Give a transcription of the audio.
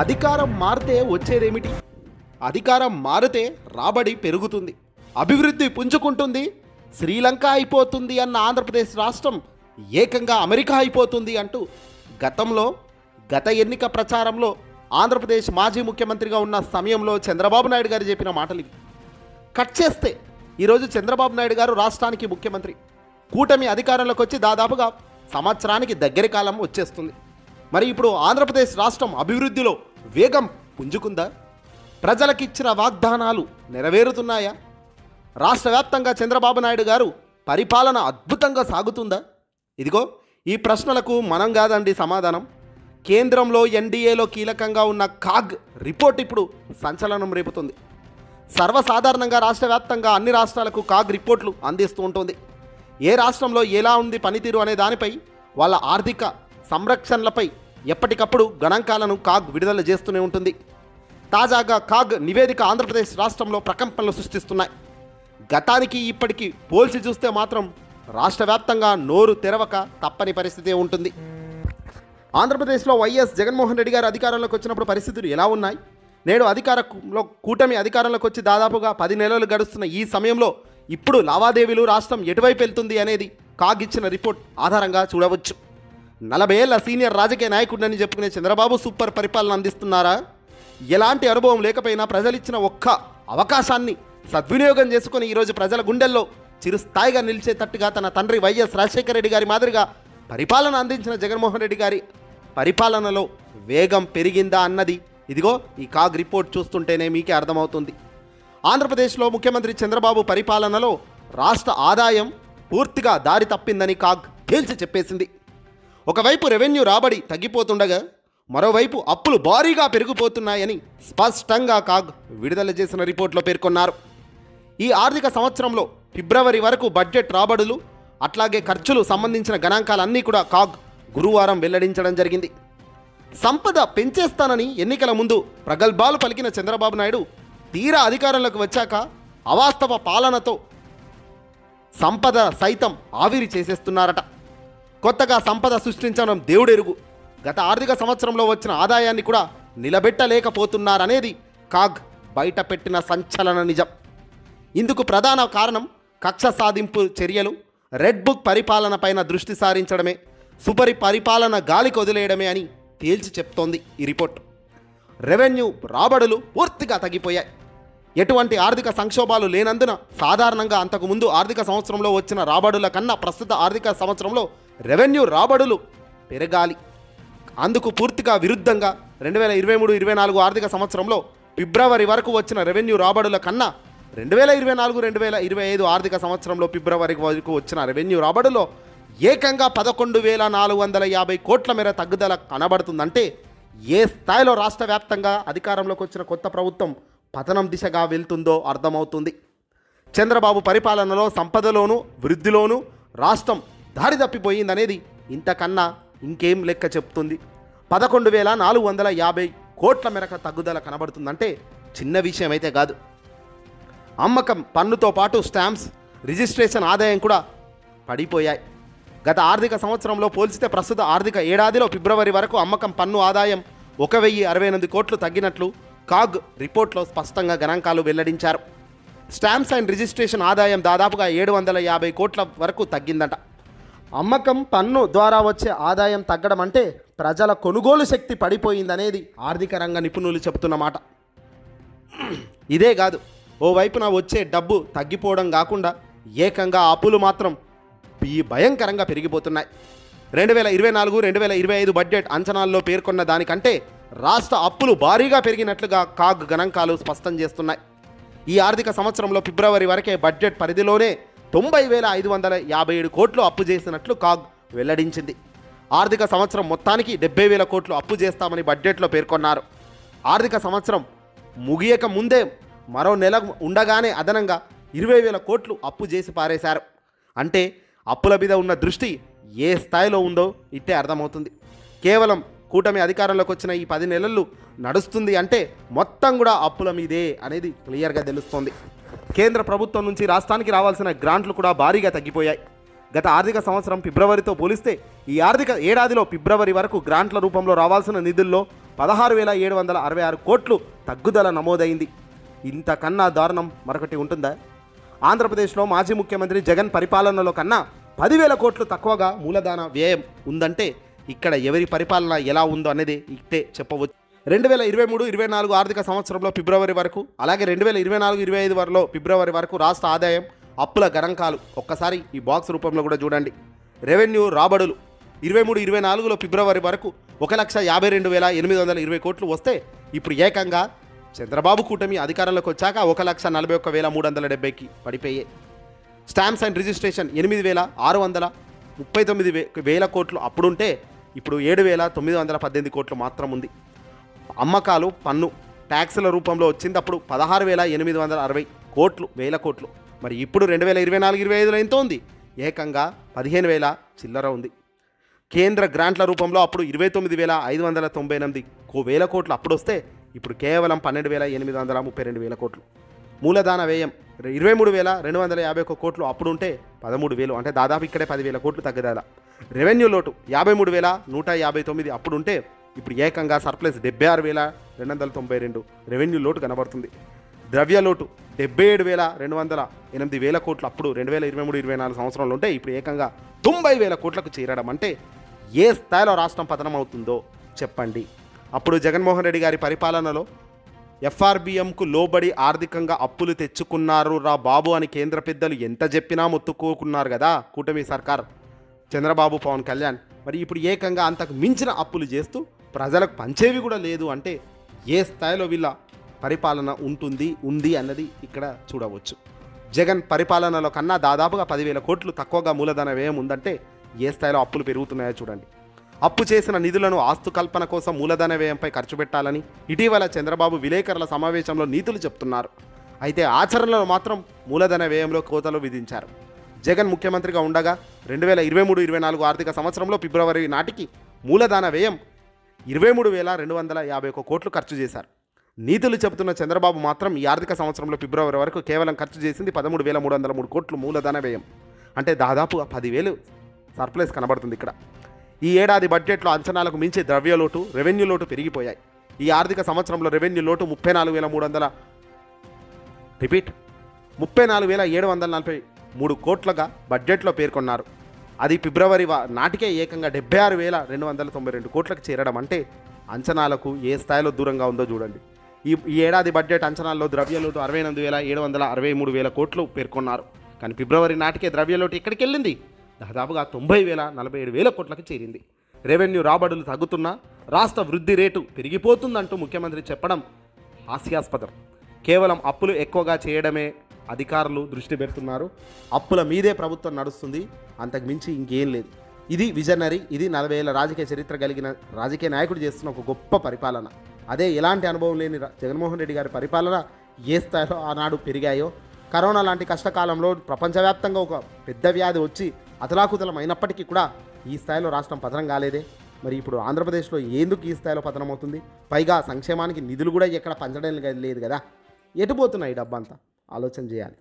అధికారం మారితే వచ్చేదేమిటి? అధికారం మారితే రాబడి పెరుగుతుంది, అభివృద్ధి పుంజుకుంటుంది, శ్రీలంక అయిపోతుంది అన్న ఆంధ్రప్రదేశ్ రాష్ట్రం ఏకంగా అమెరికా అయిపోతుంది అంటూ గత ఎన్నిక ప్రచారంలో ఆంధ్రప్రదేశ్ మాజీ ముఖ్యమంత్రిగా ఉన్న సమయంలో చంద్రబాబు నాయుడు గారు చెప్పిన మాటలు ఇవి. కట్ చేస్తే ఈరోజు చంద్రబాబు నాయుడు గారు రాష్ట్రానికి ముఖ్యమంత్రి. కూటమి అధికారంలోకి వచ్చి దాదాపుగా సంవత్సరానికి దగ్గరి కాలం వచ్చేస్తుంది. మరి ఇప్పుడు ఆంధ్రప్రదేశ్ రాష్ట్రం అభివృద్ధిలో వేగం పుంజుకుందా? ప్రజలకిచ్చిన వాగ్దానాలు నెరవేరుతున్నాయా? రాష్ట్ర వ్యాప్తంగా చంద్రబాబు నాయుడు గారు పరిపాలన అద్భుతంగా సాగుతుందా? ఇదిగో ఈ ప్రశ్నలకు మనం కాదండి సమాధానం. కేంద్రంలో ఎన్డీఏలో కీలకంగా ఉన్న కాగ్ రిపోర్ట్ ఇప్పుడు సంచలనం రేపుతుంది. సర్వసాధారణంగా రాష్ట్ర వ్యాప్తంగా అన్ని రాష్ట్రాలకు కాగ్ రిపోర్ట్లు అందిస్తూ ఉంటుంది. ఏ రాష్ట్రంలో ఎలా ఉంది పనితీరు అనే దానిపై, వాళ్ళ ఆర్థిక సంరక్షణలపై ఎప్పటికప్పుడు గణాంకాలను కాగ్ విడుదల చేస్తూనే ఉంటుంది. తాజాగా కాగ్ నివేదిక ఆంధ్రప్రదేశ్ రాష్ట్రంలో ప్రకంపనలు సృష్టిస్తున్నాయి. గతానికి ఇప్పటికీ పోల్చి చూస్తే మాత్రం రాష్ట్ర వ్యాప్తంగా నోరు తెరవక తప్పని పరిస్థితి ఉంటుంది. ఆంధ్రప్రదేశ్లో వైఎస్ జగన్మోహన్ రెడ్డి గారు అధికారంలోకి వచ్చినప్పుడు పరిస్థితులు ఎలా ఉన్నాయి? నేడు కూటమి అధికారంలోకి వచ్చి దాదాపుగా 10 నెలలు గడుస్తున్న ఈ సమయంలో ఇప్పుడు లావాదేవీలు రాష్ట్రం ఎటువైపు వెళ్తుంది అనేది కాగ్ ఇచ్చిన రిపోర్ట్ ఆధారంగా చూడవచ్చు. 40 ఏళ్ల సీనియర్ రాజకీయ నాయకుడిని చెప్పుకునే చంద్రబాబు సూపర్ పరిపాలన అందిస్తున్నారా? ఎలాంటి అనుభవం లేకపోయినా ప్రజలిచ్చిన ఒక్క అవకాశాన్ని సద్వినియోగం చేసుకుని ఈరోజు ప్రజల గుండెల్లో చిరుస్థాయిగా నిలిచేటట్టుగా తన తండ్రి వైఎస్ రాజశేఖర రెడ్డి గారి మాదిరిగా పరిపాలన అందించిన జగన్మోహన్ రెడ్డి గారి పరిపాలనలో వేగం పెరిగిందా అన్నది ఇదిగో ఈ కాగ్ రిపోర్ట్ చూస్తుంటేనే మీకే అర్థమవుతుంది. ఆంధ్రప్రదేశ్లో ముఖ్యమంత్రి చంద్రబాబు పరిపాలనలో రాష్ట్ర ఆదాయం పూర్తిగా దారి తప్పిందని కాగ్ తేల్చి చెప్పేసింది. ఒకవైపు రెవెన్యూ రాబడి తగ్గిపోతుండగా మరోవైపు అప్పులు భారీగా పెరిగిపోతున్నాయని స్పష్టంగా కాగ్ విడుదల చేసిన రిపోర్ట్లో పేర్కొన్నారు. ఈ ఆర్థిక సంవత్సరంలో ఫిబ్రవరి వరకు బడ్జెట్ రాబడులు అట్లాగే ఖర్చులు సంబంధించిన గణాంకాలన్నీ కూడా కాగ్ గురువారం వెల్లడించడం జరిగింది. సంపద పెంచేస్తానని ఎన్నికల ముందు ప్రగల్భాలు పలికిన చంద్రబాబు నాయుడు తీరా అధికారంలోకి వచ్చాక అవాస్తవ పాలనతో సంపద సైతం ఆవిరి చేసేస్తున్నారట. కొత్తగా సంపద సృష్టించడం దేవుడెరుగు. గత ఆర్థిక సంవత్సరంలో వచ్చిన ఆదాయాన్ని కూడా నిలబెట్టలేకపోతున్నారనేది కాగ్ బయటపెట్టిన సంచలన నిజం. ఇందుకు ప్రధాన కారణం కక్ష సాధింపు చర్యలు, రెడ్ బుక్ పరిపాలన పైన దృష్టి సారించడమే, పరిపాలన గాలికి వదిలేయడమే అని తేల్చి చెప్తోంది ఈ రిపోర్ట్. రెవెన్యూ రాబడులు పూర్తిగా తగ్గిపోయాయి. ఎటువంటి ఆర్థిక సంక్షోభాలు లేనందున సాధారణంగా అంతకుముందు ఆర్థిక సంవత్సరంలో వచ్చిన రాబడుల కన్నా ప్రస్తుత ఆర్థిక సంవత్సరంలో రెవెన్యూ రాబడులు పెరగాలి. అందుకు పూర్తిగా విరుద్ధంగా 2023-24 ఆర్థిక సంవత్సరంలో ఫిబ్రవరి వరకు వచ్చిన రెవెన్యూ రాబడుల కన్నా 2024-2025 ఆర్థిక సంవత్సరంలో ఫిబ్రవరి వరకు వచ్చిన రెవెన్యూ రాబడులో ఏకంగా 11,450 కోట్ల మేర తగ్గుదల కనబడుతుందంటే ఏ స్థాయిలో రాష్ట్ర వ్యాప్తంగా అధికారంలోకి వచ్చిన కొత్త ప్రభుత్వం పతనం దిశగా వెళ్తుందో అర్థమవుతుంది. చంద్రబాబు పరిపాలనలో సంపదలోనూ వృద్ధిలోనూ రాష్ట్రం దారి తప్పిపోయిందనేది ఇంతకన్నా ఇంకేం లెక్క చెప్తుంది. 11,450 కోట్ల మేరకు తగ్గుదల కనబడుతుందంటే చిన్న విషయం అయితే కాదు. అమ్మకం పన్నుతో పాటు స్టాంప్స్, రిజిస్ట్రేషన్ ఆదాయం కూడా పడిపోయాయి. గత ఆర్థిక సంవత్సరంలో పోల్చితే ప్రస్తుత ఆర్థిక ఏడాదిలో ఫిబ్రవరి వరకు అమ్మకం పన్ను ఆదాయం 1,068 కోట్లు తగ్గినట్లు కాగ్ రిపోర్ట్లో స్పష్టంగా గణాంకాలు వెల్లడించారు. స్టాంప్స్ అండ్ రిజిస్ట్రేషన్ ఆదాయం దాదాపుగా 750 కోట్ల వరకు తగ్గిందట. అమ్మకం పన్ను ద్వారా వచ్చే ఆదాయం తగ్గడం అంటే ప్రజల కొనుగోలు శక్తి పడిపోయిందనేది ఆర్థిక రంగ నిపుణులు చెబుతున్న మాట. ఇదే కాదు, ఓవైపున వచ్చే డబ్బు తగ్గిపోవడం కాకుండా ఏకంగా అప్పులు మాత్రం భయంకరంగా పెరిగిపోతున్నాయి. 2024-2025 బడ్జెట్ అంచనాల్లో పేర్కొన్న దానికంటే రాష్ట్ర అప్పులు భారీగా పెరిగినట్లుగా కాగ్ గణాంకాలు స్పష్టం చేస్తున్నాయి. ఈ ఆర్థిక సంవత్సరంలో ఫిబ్రవరి వరకే బడ్జెట్ పరిధిలోనే 90,557 కోట్లు అప్పు చేసినట్లు కాగ్ వెల్లడించింది. ఆర్థిక సంవత్సరం మొత్తానికి 70,000 కోట్లు అప్పు చేస్తామని బడ్జెట్లో పేర్కొన్నారు. ఆర్థిక సంవత్సరం ముగియక ముందే మరో నెల ఉండగానే అదనంగా 20,000 కోట్లు అప్పు చేసి పారేశారు. అంటే అప్పుల మీద ఉన్న దృష్టి ఏ స్థాయిలో ఉందో ఇట్టే అర్థమవుతుంది. కేవలం కూటమి అధికారంలోకి వచ్చిన ఈ 10 నెలలు నడుస్తుంది అంటే మొత్తం కూడా అప్పుల మీదే అనేది క్లియర్గా తెలుస్తోంది. కేంద్ర ప్రభుత్వం నుంచి రాష్ట్రానికి రావాల్సిన గ్రాంట్లు కూడా భారీగా తగ్గిపోయాయి. గత ఆర్థిక సంవత్సరం ఫిబ్రవరితో పోలిస్తే ఈ ఆర్థిక ఏడాదిలో ఫిబ్రవరి వరకు గ్రాంట్ల రూపంలో రావాల్సిన నిధుల్లో 16,766 కోట్లు తగ్గుదల నమోదైంది. ఇంతకన్నా దారుణం మరొకటి ఉంటుందా? ఆంధ్రప్రదేశ్లో మాజీ ముఖ్యమంత్రి జగన్ పరిపాలనలో కన్నా 10,000 కోట్లు తక్కువగా మూలధన వ్యయం ఉందంటే ఇక్కడ ఎవరి పరిపాలన ఎలా ఉందో అనేది ఇట్టే చెప్పవచ్చు. 2023-24 ఆర్థిక సంవత్సరంలో ఫిబ్రవరి వరకు, అలాగే 2024-25 వరలో ఫిబ్రవరి వరకు రాష్ట్ర ఆదాయం, అప్పుల గణాంకాలు ఒక్కసారి ఈ బాక్స్ రూపంలో కూడా చూడండి. రెవెన్యూ రాబడులు 23-24లో ఫిబ్రవరి వరకు 1,52,820 కోట్లు వస్తే ఇప్పుడు ఏకంగా చంద్రబాబు కూటమి అధికారంలోకి వచ్చాక 1,41,370కి పడిపోయాయి. స్టాంప్స్ అండ్ రిజిస్ట్రేషన్ 8,639 కోట్లు అప్పుడుంటే ఇప్పుడు 7,918 కోట్లు మాత్రం ఉంది. అమ్మకాలు పన్ను ట్యాక్సుల రూపంలో వచ్చింది అప్పుడు 16,860 కోట్లు, వేల కోట్లు. మరి ఇప్పుడు 2024-25లో ఎంత ఉంది? ఏకంగా 15,000 చిల్లర ఉంది. కేంద్ర గ్రాంట్ల రూపంలో అప్పుడు 29,598 వేల కోట్లు అప్పుడు వస్తే ఇప్పుడు కేవలం 12,832 కోట్లు. మూలధన వ్యయం 23,251 కోట్లు అప్పుడు ఉంటే 13,000, అంటే దాదాపు ఇక్కడే 10,000 కోట్లు తగ్గదాల. రెవెన్యూ లోటు 53,159 అప్పుడు ఉంటే ఇప్పుడు ఏకంగా సర్ప్లస్ 76,292 రెవెన్యూ లోటు కనబడుతుంది. ద్రవ్య లోటు 77,208 కోట్లు అప్పుడు 2023-24 సంవత్సరంలో ఉంటే ఇప్పుడు ఏకంగా 90,000 కోట్లకు చేరడం అంటే ఏ స్థాయిలో రాష్ట్రం పతనం అవుతుందో చెప్పండి. అప్పుడు జగన్మోహన్ రెడ్డి గారి పరిపాలనలో ఎఫ్ఆర్బిఎంకు లోబడి ఆర్థికంగా అప్పులు తెచ్చుకున్నారు రా బాబు అని కేంద్ర పెద్దలు ఎంత చెప్పినా మొత్తుకోకున్నారు కదా కూటమి సర్కార్, చంద్రబాబు, పవన్ కళ్యాణ్. మరి ఇప్పుడు ఏకంగా అంతకు మించిన అప్పులు చేస్తూ ప్రజలకు పంచేవి కూడా లేదు అంటే ఏ స్థాయిలో వీళ్ళ పరిపాలన ఉంది అన్నది ఇక్కడ చూడవచ్చు. జగన్ పరిపాలనలో కన్నా దాదాపుగా 10,000 కోట్లు తక్కువగా మూలధన వ్యయం ఉందంటే ఏ స్థాయిలో అప్పులు పెరుగుతున్నాయో చూడండి. అప్పు చేసిన నిధులను ఆస్తు కల్పన కోసం మూలధన వ్యయంపై ఖర్చు పెట్టాలని ఇటీవల చంద్రబాబు విలేకరుల సమావేశంలో నీతులు చెప్తున్నారు. అయితే ఆచరణలో మాత్రం మూలధన వ్యయంలో కోతలు విధించారు. జగన్ ముఖ్యమంత్రిగా ఉండగా 2023-24 ఆర్థిక సంవత్సరంలో ఫిబ్రవరి నాటికి మూలధన వ్యయం 23,251 కోట్లు ఖర్చు చేశారు. నీతులు చెబుతున్న చంద్రబాబు మాత్రం ఈ ఆర్థిక సంవత్సరంలో ఫిబ్రవరి వరకు కేవలం ఖర్చు చేసింది 13,303 కోట్లు మూలధన వ్యయం, అంటే దాదాపు 10,000 సర్ప్లస్ కనబడుతుంది ఇక్కడ. ఈ ఏడాది బడ్జెట్లో అంచనాలకు మించి ద్రవ్యలోటు, రెవెన్యూ లోటు పెరిగిపోయాయి. ఈ ఆర్థిక సంవత్సరంలో రెవెన్యూ లోటు 34,743 కోట్లుగా బడ్జెట్లో పేర్కొన్నారు. అది ఫిబ్రవరి నాటికే ఏకంగా 76,292 కోట్లకు చేరడం అంటే అంచనాలకు ఏ స్థాయిలో దూరంగా ఉందో చూడండి. ఈ ఏడాది బడ్జెట్ అంచనాల్లో ద్రవ్యలోటు 68,763 కోట్లు పేర్కొన్నారు. కానీ ఫిబ్రవరి నాటికే ద్రవ్యలోటు ఎక్కడికి వెళ్ళింది? దాదాపుగా 90,047 కోట్లకు చేరింది. రెవెన్యూ రాబడులు తగ్గుతున్నా రాష్ట్ర వృద్ధి రేటు పెరిగిపోతుందంటూ ముఖ్యమంత్రి చెప్పడం హాస్యాస్పదం. కేవలం అప్పులు ఎక్కువగా చేయడమే అధికారులు దృష్టి పెడుతున్నారు. అప్పుల మీదే ప్రభుత్వం నడుస్తుంది, అంతకు మించి ఇంకేం లేదు. ఇది విజనరీ, ఇది 40 ఏళ్ల రాజకీయ చరిత్ర కలిగిన రాజకీయ నాయకుడు చేస్తున్న ఒక గొప్ప పరిపాలన. అదే ఎలాంటి అనుభవం లేని జగన్మోహన్ రెడ్డి గారి పరిపాలన ఏ స్థాయిలో ఆనాడు పెరిగాయో, కరోనా లాంటి కష్టకాలంలో ప్రపంచవ్యాప్తంగా ఒక పెద్ద వ్యాధి వచ్చి అతలాకుతలం అయినప్పటికీ కూడా ఈ స్థాయిలో రాష్ట్రం పతనం కాలేదే. మరి ఇప్పుడు ఆంధ్రప్రదేశ్లో ఎందుకు ఈ స్థాయిలో పతనం అవుతుంది? పైగా సంక్షేమానికి నిధులు కూడా ఎక్కడ పంచడం లేదు కదా. ఎటుపోతున్నాయి డబ్బంతా? ఆలోచన చేయాలి.